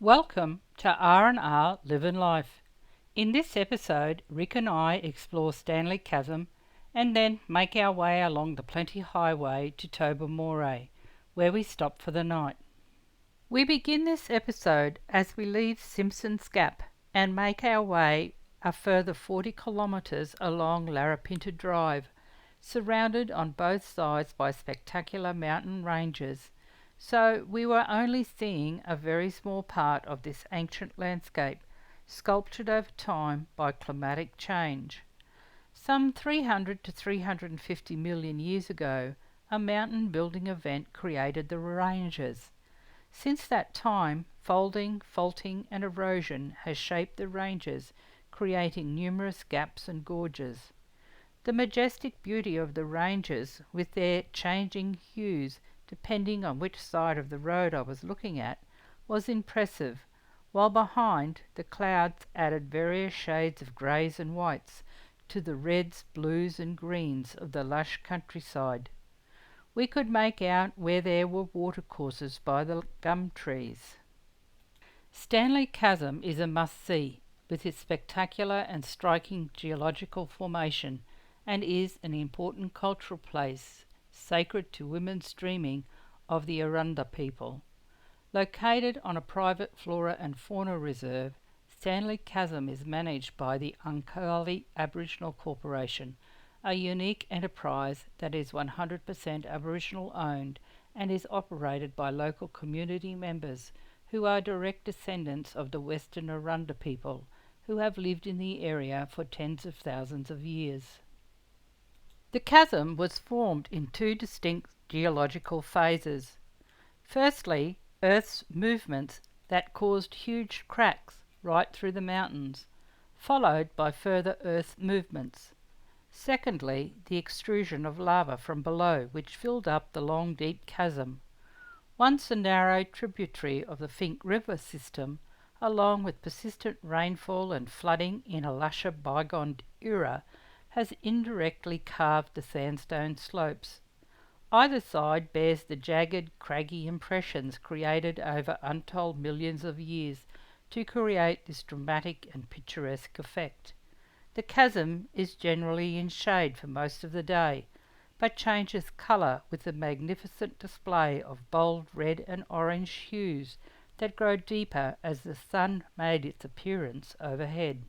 Welcome to R&R Living Life. In this episode, Rick and I explore Stanley Chasm and then make our way along the Plenty Highway to Tobermorey, where we stop for the night. We begin this episode as we leave Simpsons Gap and make our way a further 40 kilometres along Larapinta Drive, surrounded on both sides by spectacular mountain ranges. So we were only seeing a very small part of this ancient landscape, sculptured over time by climatic change. Some 300 to 350 million years ago, a mountain building event created the ranges. Since that time, folding, faulting and erosion has shaped the ranges, creating numerous gaps and gorges. The majestic beauty of the ranges, with their changing hues depending on which side of the road I was looking at, was impressive, while behind the clouds added various shades of greys and whites to the reds, blues and greens of the lush countryside. We could make out where there were watercourses by the Gemtrees. Stanley Chasm is a must-see, with its spectacular and striking geological formation, and is an important cultural place, sacred to women's dreaming of the Arunda people. Located on a private flora and fauna reserve, Stanley Chasm is managed by the Uncali Aboriginal Corporation, a unique enterprise that is 100% Aboriginal owned and is operated by local community members who are direct descendants of the Western Arunda people who have lived in the area for tens of thousands of years. The chasm was formed in two distinct geological phases. Firstly, Earth's movements that caused huge cracks right through the mountains, followed by further Earth movements. Secondly, the extrusion of lava from below, which filled up the long deep chasm. Once a narrow tributary of the Fink River system, along with persistent rainfall and flooding in a lusher bygone era, has indirectly carved the sandstone slopes. Either side bears the jagged, craggy impressions created over untold millions of years to create this dramatic and picturesque effect. The chasm is generally in shade for most of the day, but changes colour with the magnificent display of bold red and orange hues that grow deeper as the sun made its appearance overhead.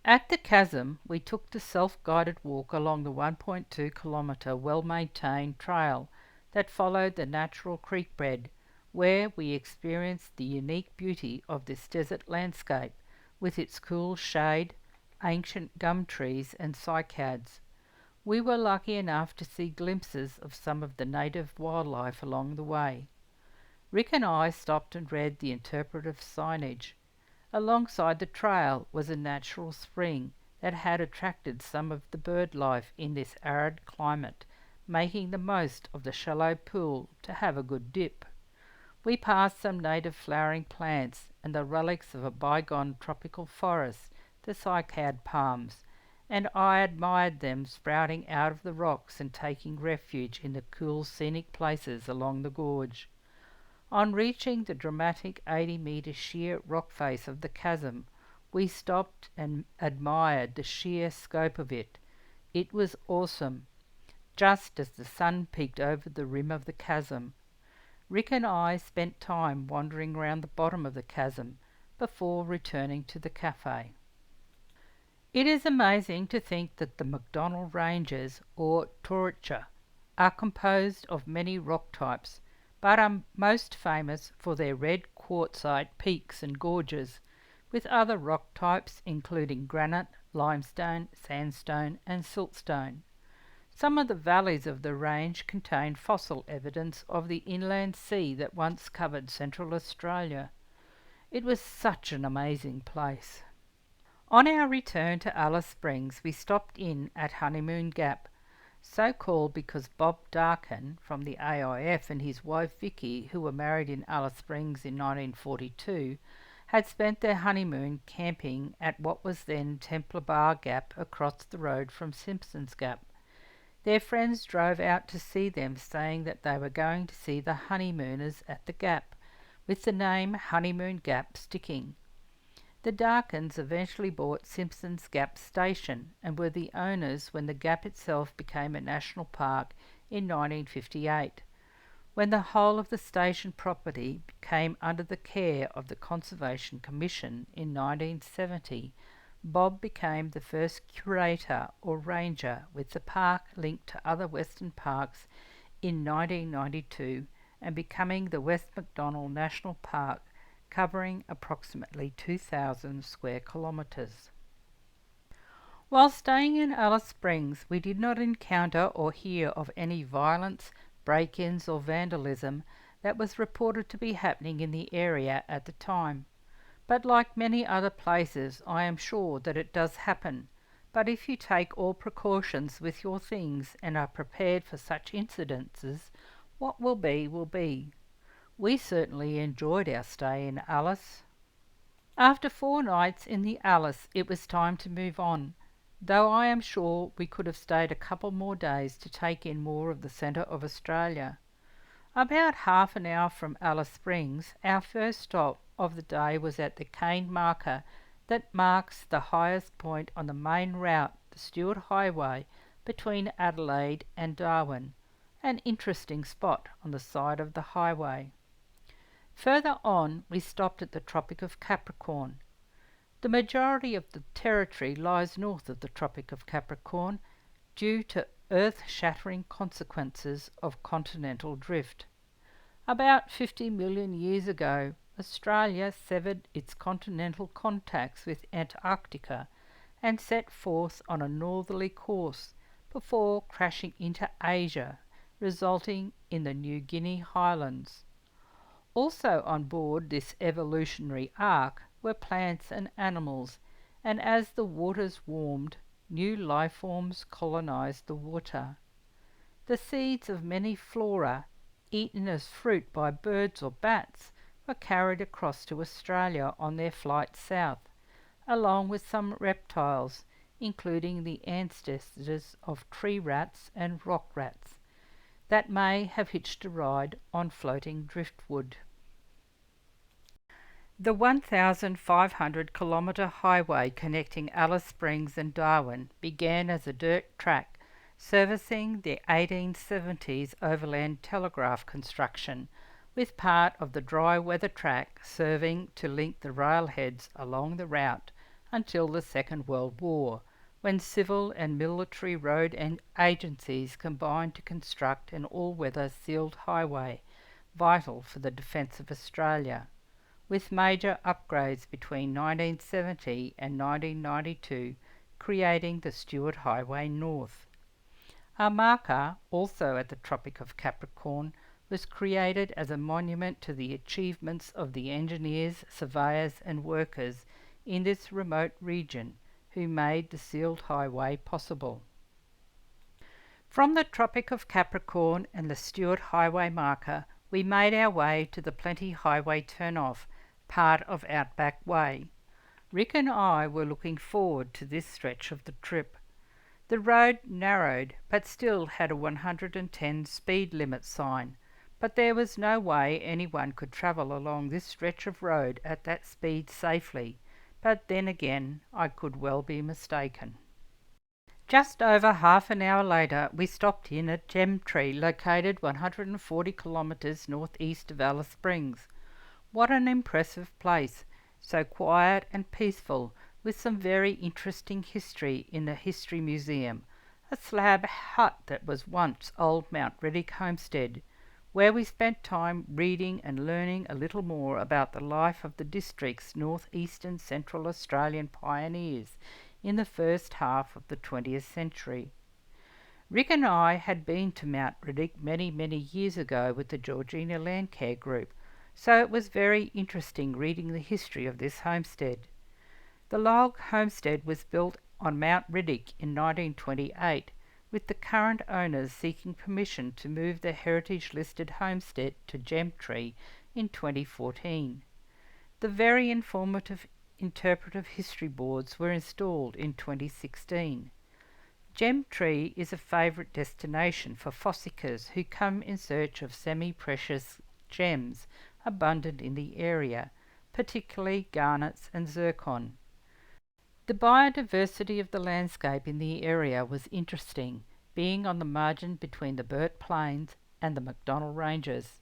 At the chasm, we took the self-guided walk along the 1.2 kilometre well-maintained trail that followed the natural creek bed, where we experienced the unique beauty of this desert landscape with its cool shade, ancient gum trees and cycads. We were lucky enough to see glimpses of some of the native wildlife along the way. Rick and I stopped and read the interpretive signage. Alongside the trail was a natural spring that had attracted some of the bird life in this arid climate, making the most of the shallow pool to have a good dip. We passed some native flowering plants and the relics of a bygone tropical forest, the cycad palms, and I admired them sprouting out of the rocks and taking refuge in the cool scenic places along the gorge. On reaching the dramatic 80-metre sheer rock face of the chasm, we stopped and admired the sheer scope of it. It was awesome, just as the sun peeked over the rim of the chasm. Rick and I spent time wandering round the bottom of the chasm before returning to the cafe. It is amazing to think that the McDonnell Ranges, or Torture, are composed of many rock types, but are most famous for their red quartzite peaks and gorges, with other rock types including granite, limestone, sandstone and siltstone. Some of the valleys of the range contain fossil evidence of the inland sea that once covered Central Australia. It was such an amazing place. On our return to Alice Springs, we stopped in at Honeymoon Gap, so called because Bob Darkin from the AIF and his wife Vicky, who were married in Alice Springs in 1942, had spent their honeymoon camping at what was then Templar Bar Gap across the road from Simpsons Gap. Their friends drove out to see them, saying that they were going to see the honeymooners at the Gap, with the name Honeymoon Gap sticking. The Darkins eventually bought Simpsons Gap Station and were the owners when the Gap itself became a national park in 1958. When the whole of the station property came under the care of the Conservation Commission in 1970, Bob became the first curator or ranger, with the park linked to other Western parks in 1992 and becoming the West Macdonnell National Park, covering approximately 2,000 square kilometres. While staying in Alice Springs, we did not encounter or hear of any violence, break-ins or vandalism that was reported to be happening in the area at the time. But like many other places, I am sure that it does happen. But if you take all precautions with your things and are prepared for such incidences, what will be will be. We certainly enjoyed our stay in Alice. After 4 nights in the Alice, it was time to move on, though I am sure we could have stayed a couple more days to take in more of the centre of Australia. About half an hour from Alice Springs, our first stop of the day was at the cane marker that marks the highest point on the main route, the Stuart Highway, between Adelaide and Darwin, an interesting spot on the side of the highway. Further on, we stopped at the Tropic of Capricorn. The majority of the territory lies north of the Tropic of Capricorn due to earth-shattering consequences of continental drift. About 50 million years ago, Australia severed its continental contacts with Antarctica and set forth on a northerly course before crashing into Asia, resulting in the New Guinea highlands. Also on board this evolutionary arc were plants and animals, and as the waters warmed, new life forms colonized the water. The seeds of many flora, eaten as fruit by birds or bats, were carried across to Australia on their flight south, along with some reptiles, including the ancestors of tree rats and rock rats, that may have hitched a ride on floating driftwood. The 1,500-kilometre highway connecting Alice Springs and Darwin began as a dirt track servicing the 1870s overland telegraph construction, with part of the dry weather track serving to link the railheads along the route until the Second World War, when civil and military road agencies combined to construct an all-weather sealed highway, vital for the defence of Australia, with major upgrades between 1970 and 1992, creating the Stuart Highway North. A marker, also at the Tropic of Capricorn, was created as a monument to the achievements of the engineers, surveyors and workers in this remote region who made the sealed highway possible. From the Tropic of Capricorn and the Stuart Highway marker, we made our way to the Plenty Highway turnoff, part of Outback Way. Rick and I were looking forward to this stretch of the trip. The road narrowed, but still had a 110 speed limit sign, but there was no way anyone could travel along this stretch of road at that speed safely, but then again I could well be mistaken. Just over half an hour later, we stopped in at Gemtrees, located 140 kilometres northeast of Alice Springs. What an impressive place, so quiet and peaceful, with some very interesting history in the History Museum, a slab hut that was once old Mount Riddick homestead, where we spent time reading and learning a little more about the life of the district's northeastern Central Australian pioneers in the first half of the 20th century. Rick and I had been to Mount Riddick many years ago with the Georgina Landcare Group, so it was very interesting reading the history of this homestead. The log homestead was built on Mount Riddick in 1928, with the current owners seeking permission to move the heritage-listed homestead to Gemtrees in 2014. The very informative interpretive history boards were installed in 2016. Gemtrees is a favourite destination for fossickers who come in search of semi-precious gems abundant in the area, particularly garnets and zircon. The biodiversity of the landscape in the area was interesting, being on the margin between the Burt Plains and the McDonnell Ranges.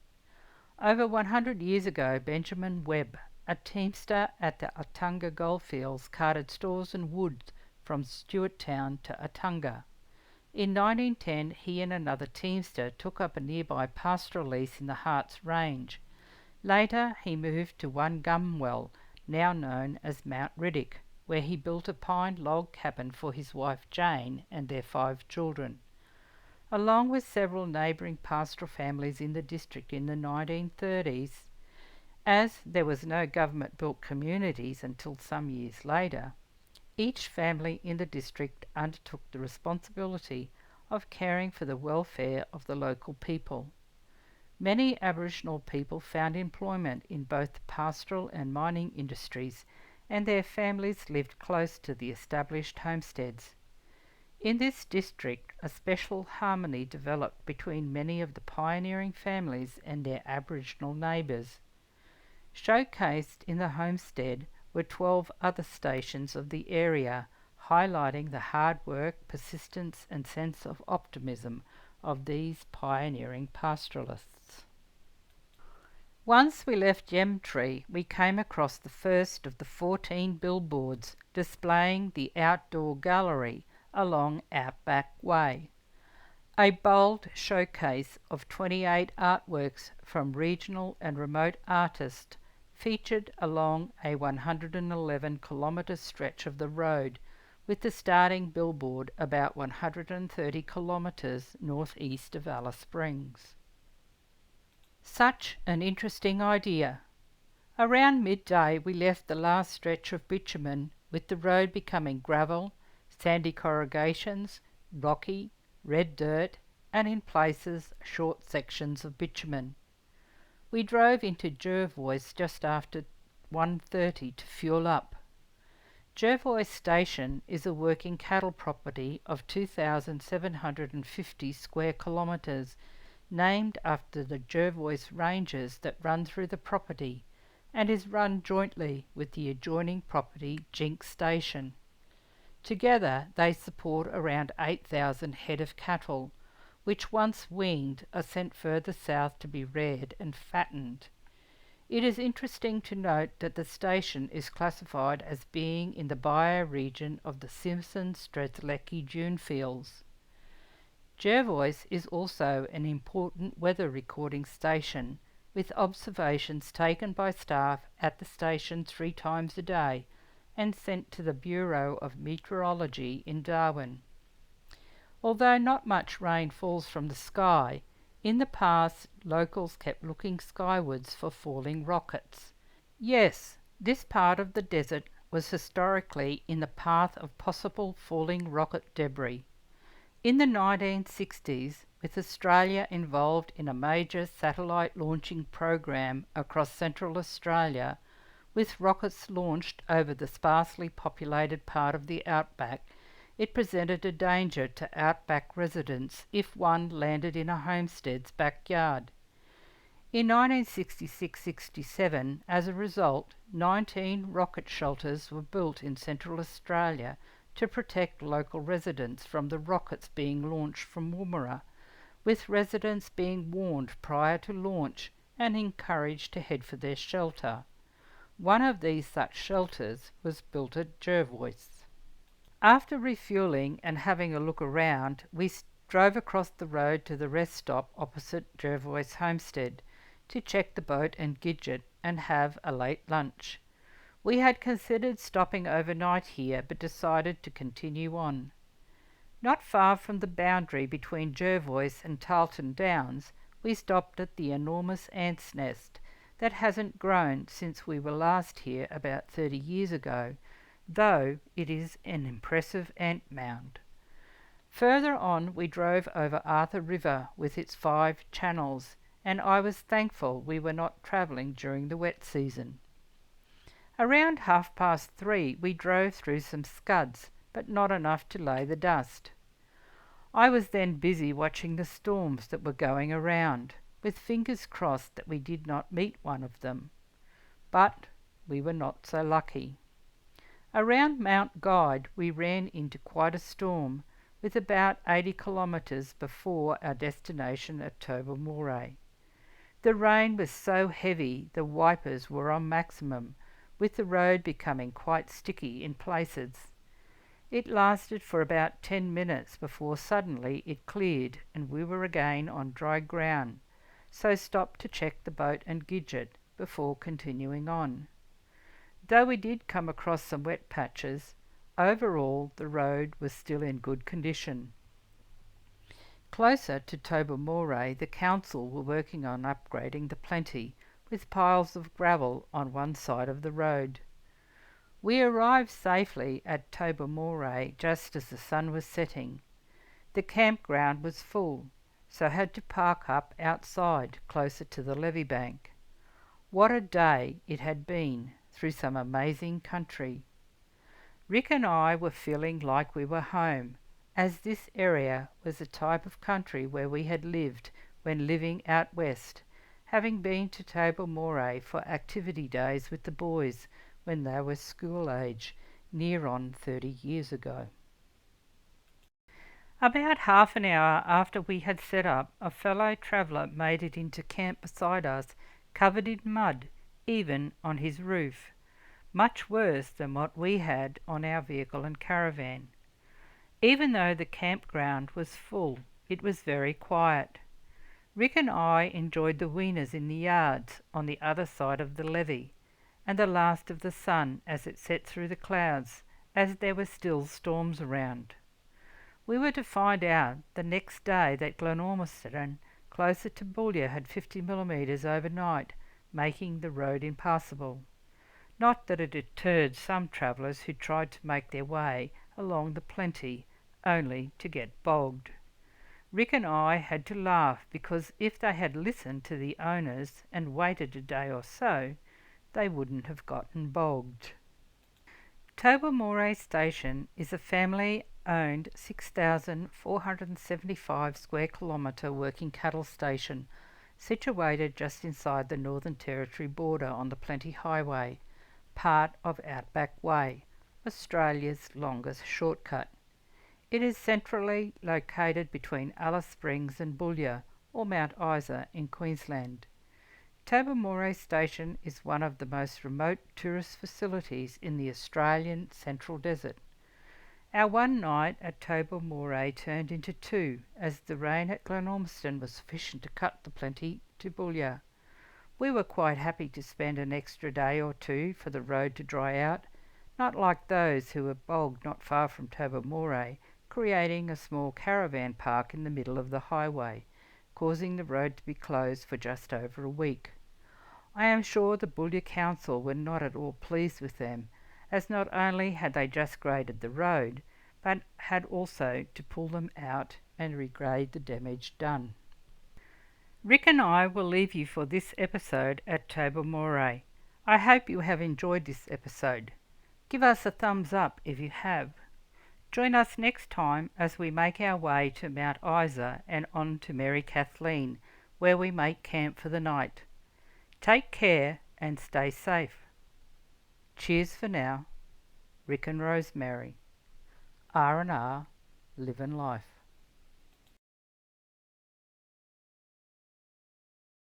Over 100 years ago, Benjamin Webb, a teamster at the Atunga goldfields, carted stores and wood from Stewarttown to Atunga. In 1910, he and another teamster took up a nearby pastoral lease in the Harts Range. Later, he moved to One Gumwell, now known as Mount Riddick, where he built a pine log cabin for his wife Jane and their 5 children. Along with several neighbouring pastoral families in the district in the 1930s, as there was no government-built communities until some years later, each family in the district undertook the responsibility of caring for the welfare of the local people. Many Aboriginal people found employment in both the pastoral and mining industries, and their families lived close to the established homesteads. In this district, a special harmony developed between many of the pioneering families and their Aboriginal neighbours. Showcased in the homestead were 12 other stations of the area, highlighting the hard work, persistence and sense of optimism of these pioneering pastoralists. Once we left Gemtree, we came across the first of the 14 billboards displaying the outdoor gallery along Outback Way, a bold showcase of 28 artworks from regional and remote artists featured along a 111-kilometre stretch of the road, with the starting billboard about 130 kilometres northeast of Alice Springs. Such an interesting idea. Around midday we left the last stretch of bitumen, with the road becoming gravel, sandy corrugations, rocky, red dirt, and in places short sections of bitumen. We drove into Jervios just after 1:30 to fuel up. Jervios Station is a working cattle property of 2,750 square kilometres, named after the Jervios Ranges that run through the property, and is run jointly with the adjoining property Jinx Station. Together they support around 8,000 head of cattle, which once weaned are sent further south to be reared and fattened. It is interesting to note that the station is classified as being in the bioregion of the Simpson-Strzelecki dune fields. Jervios is also an important weather recording station, with observations taken by staff at the station 3 times a day and sent to the Bureau of Meteorology in Darwin. Although not much rain falls from the sky, in the past locals kept looking skywards for falling rockets. Yes, this part of the desert was historically in the path of possible falling rocket debris. In the 1960s, with Australia involved in a major satellite launching program across Central Australia, with rockets launched over the sparsely populated part of the outback, it presented a danger to outback residents if one landed in a homestead's backyard. In 1966-67, as a result, 19 rocket shelters were built in Central Australia to protect local residents from the rockets being launched from Woomera, with residents being warned prior to launch and encouraged to head for their shelter. One of these such shelters was built at Jervios. After refuelling and having a look around, we drove across the road to the rest stop opposite Jervios Homestead to check the boat and gidget and have a late lunch. We had considered stopping overnight here but decided to continue on. Not far from the boundary between Jervios and Tarleton Downs, we stopped at the enormous ant's nest that hasn't grown since we were last here about 30 years ago, though it is an impressive ant mound. Further on we drove over Arthur River with its 5 channels, and I was thankful we were not travelling during the wet season. Around 3:30 we drove through some scuds, but not enough to lay the dust. I was then busy watching the storms that were going around. with fingers crossed that we did not meet one of them. But we were not so lucky. Around Mount Guide we ran into quite a storm, with about 80 kilometres before our destination at Tobermorey. The rain was so heavy the wipers were on maximum, with the road becoming quite sticky in places. It lasted for about 10 minutes before suddenly it cleared and we were again on dry ground, so stopped to check the boat and gidget before continuing on. Though we did come across some wet patches, overall the road was still in good condition. Closer to Tobermorey, the council were working on upgrading the Plenty, with piles of gravel on one side of the road. We arrived safely at Tobermorey just as the sun was setting. The campground was full, so had to park up outside closer to the levee bank. What a day it had been, through some amazing country. Rick and I were feeling like we were home, as this area was a type of country where we had lived when living out west, having been to Tobermorey for activity days with the boys when they were school age, near on 30 years ago. About half an hour after we had set up, a fellow traveller made it into camp beside us, covered in mud, even on his roof, much worse than what we had on our vehicle and caravan. Even though the campground was full, it was very quiet. Rick and I enjoyed the weaners in the yards on the other side of the levee, and the last of the sun as it set through the clouds, as there were still storms around. We were to find out the next day that Glenormiston, closer to Boulia, had 50 millimetres overnight, making the road impassable. Not that it deterred some travellers who tried to make their way along the Plenty, only to get bogged. Rick and I had to laugh because if they had listened to the owners and waited a day or so, they wouldn't have gotten bogged. Tobermorey Station is a family-owned 6,475 square kilometre working cattle station situated just inside the Northern Territory border on the Plenty Highway, part of Outback Way, Australia's longest shortcut. It is centrally located between Alice Springs and Boulia, or Mount Isa in Queensland. Tobermorey Station is one of the most remote tourist facilities in the Australian Central Desert. Our one night at Tobermorey turned into two, as the rain at Glenormiston was sufficient to cut the Plenty to Boulia. We were quite happy to spend an extra day or two for the road to dry out, not like those who were bogged not far from Tobermorey, creating a small caravan park in the middle of the highway, causing the road to be closed for just over a week. I am sure the Boulia Council were not at all pleased with them, as not only had they just graded the road, but had also to pull them out and regrade the damage done. Rick and I will leave you for this episode at Tobermorey. I hope you have enjoyed this episode. Give us a thumbs up if you have. Join us next time as we make our way to Mount Isa and on to Mary Kathleen, where we make camp for the night. Take care and stay safe. Cheers for now. Rick and Rosemary. R&R, living life.